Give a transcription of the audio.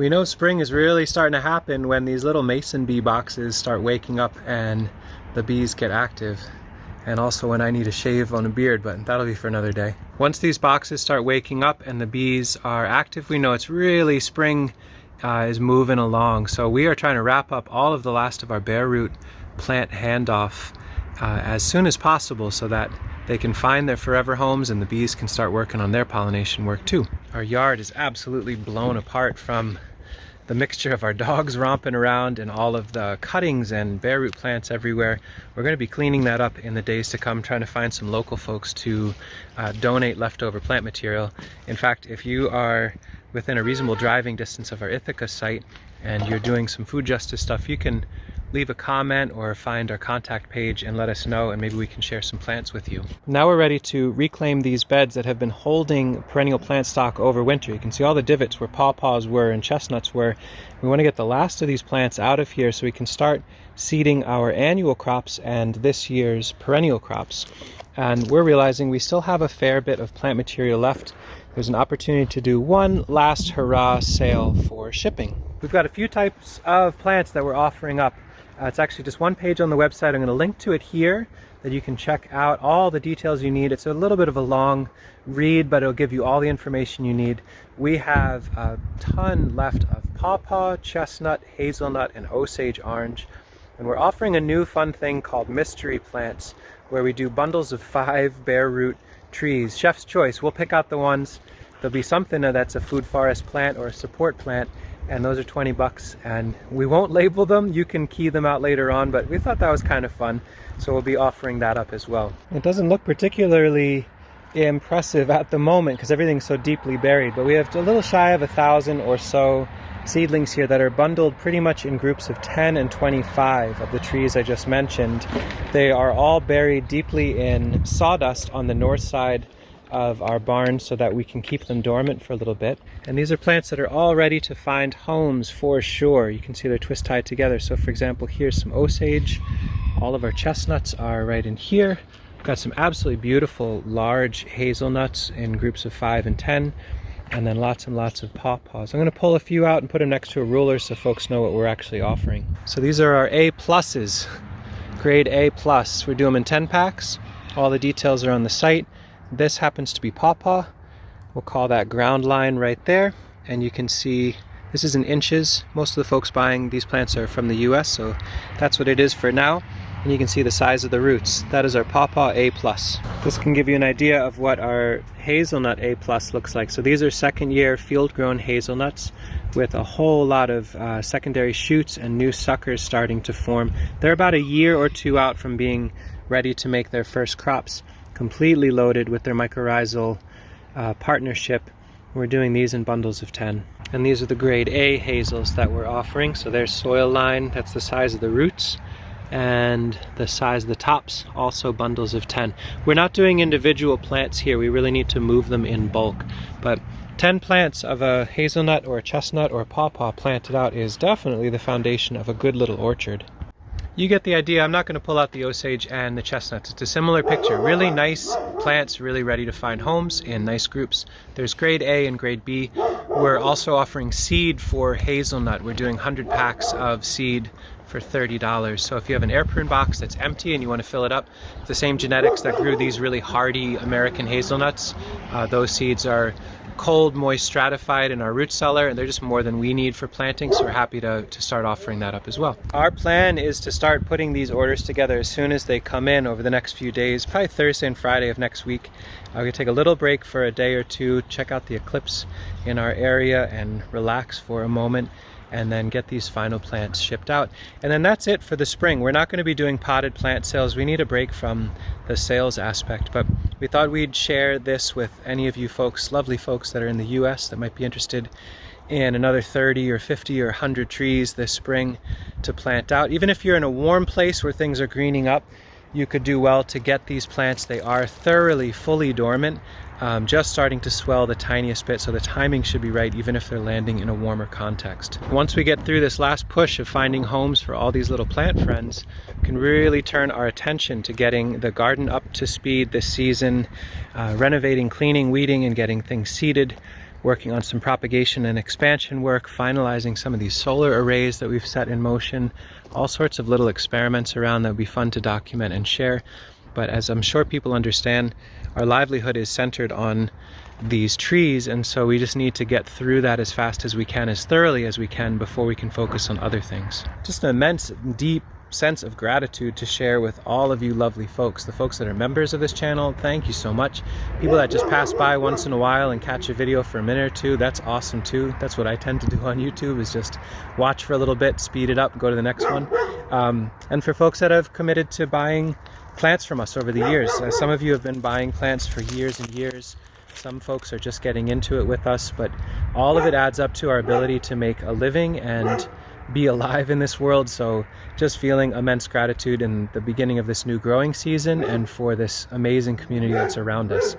We know spring is really starting to happen when these little mason bee boxes start waking up and the bees get active. And also when I need a shave on a beard, but that'll be for another day. Once these boxes start waking up and the bees are active, we know it's really spring is moving along. So we are trying to wrap up all of the last of our bare root plant handoff as soon as possible so that they can find their forever homes and the bees can start working on their pollination work too. Our yard is absolutely blown apart from the mixture of our dogs romping around and all of the cuttings and bare root plants everywhere. We're going to be cleaning that up in the days to come, trying to find some local folks to donate leftover plant material. In fact, if you are within a reasonable driving distance of our Ithaca site and you're doing some food justice stuff, you can leave a comment or find our contact page and let us know, and maybe we can share some plants with you. Now we're ready to reclaim these beds that have been holding perennial plant stock over winter. You can see all the divots where pawpaws were and chestnuts were. We want to get the last of these plants out of here so we can start seeding our annual crops and this year's perennial crops. And we're realizing we still have a fair bit of plant material left. There's an opportunity to do one last hurrah sale for shipping. We've got a few types of plants that we're offering up. It's actually just one page on the website. I'm going to link to it here that you can check out all the details you need. It's a little bit of a long read, but it'll give you all the information you need. We have a ton left of pawpaw, chestnut, hazelnut, and Osage orange. And we're offering a new fun thing called mystery plants, where we do bundles of 5 bare root trees. Chef's choice. We'll pick out the ones. There'll be something that's a food forest plant or a support plant, and those are 20 bucks, and we won't label them. You can key them out later on, but we thought that was kind of fun, so we'll be offering that up as well. It doesn't look particularly impressive at the moment because everything's so deeply buried, but we have a little shy of 1,000 or so seedlings here that are bundled pretty much in groups of 10 and 25 of the trees I just mentioned. They are all buried deeply in sawdust on the north side of our barn so that we can keep them dormant for a little bit. And these are plants that are all ready to find homes for sure. You can see they're twist tied together. So for example, here's some Osage. All of our chestnuts are right in here. We've got some absolutely beautiful large hazelnuts in groups of 5 and 10. And then lots and lots of pawpaws. I'm going to pull a few out and put them next to a ruler so folks know what we're actually offering. So these are our A pluses, grade A plus. We do them in 10 packs. All the details are on the site. This happens to be pawpaw. We'll call that ground line right there. And you can see this is in inches. Most of the folks buying these plants are from the US, so that's what it is for now. And you can see the size of the roots. That is our pawpaw A+. This can give you an idea of what our hazelnut A+ looks like. So these are second year field grown hazelnuts with a whole lot of secondary shoots and new suckers starting to form. They're about a year or two out from being ready to make their first crops, completely loaded with their mycorrhizal partnership. We're doing these in bundles of 10. And these are the grade A hazels that we're offering. So there's soil line, that's the size of the roots, and the size of the tops, also bundles of 10. We're not doing individual plants here, we really need to move them in bulk. But 10 plants of a hazelnut or a chestnut or a pawpaw planted out is definitely the foundation of a good little orchard. You get the idea. I'm not going to pull out the Osage and the chestnuts. It's a similar picture. Really nice plants, really ready to find homes in nice groups. There's grade A and grade B. We're also offering seed for hazelnut. We're doing 100 packs of seed for $30. So if you have an air prune box that's empty and you want to fill it up, the same genetics that grew these really hardy American hazelnuts, those seeds are cold, moist, stratified in our root cellar, and they're just more than we need for planting, so we're happy to start offering that up as well. Our plan is to start putting these orders together as soon as they come in over the next few days, probably Thursday and Friday of next week. We're going to take a little break for a day or two, check out the eclipse in our area and relax for a moment, and then get these final plants shipped out. And then that's it for the spring. We're not going to be doing potted plant sales. We need a break from the sales aspect, but we thought we'd share this with any of you folks, lovely folks that are in the US that might be interested in another 30 or 50 or 100 trees this spring to plant out. Even if you're in a warm place where things are greening up, you could do well to get these plants. They are thoroughly, fully dormant, just starting to swell the tiniest bit, so the timing should be right even if they're landing in a warmer context. Once we get through this last push of finding homes for all these little plant friends, we can really turn our attention to getting the garden up to speed this season, renovating, cleaning, weeding, and getting things seeded. working on some propagation and expansion work, finalizing some of these solar arrays that we've set in motion, all sorts of little experiments around that would be fun to document and share. But as I'm sure people understand, our livelihood is centered on these trees, and so we just need to get through that as fast as we can, as thoroughly as we can, before we can focus on other things. Just an immense, deep sense of gratitude to share with all of you lovely folks. The folks that are members of this channel, thank you so much. People that just pass by once in a while and catch a video for a minute or two, that's awesome too. That's what I tend to do on YouTube, is just watch for a little bit, speed it up, go to the next one. And for folks that have committed to buying plants from us over the years, some of you have been buying plants for years and years. Some folks are just getting into it with us, but all of it adds up to our ability to make a living and be alive in this world. So just feeling immense gratitude in the beginning of this new growing season, and for this amazing community that's around us.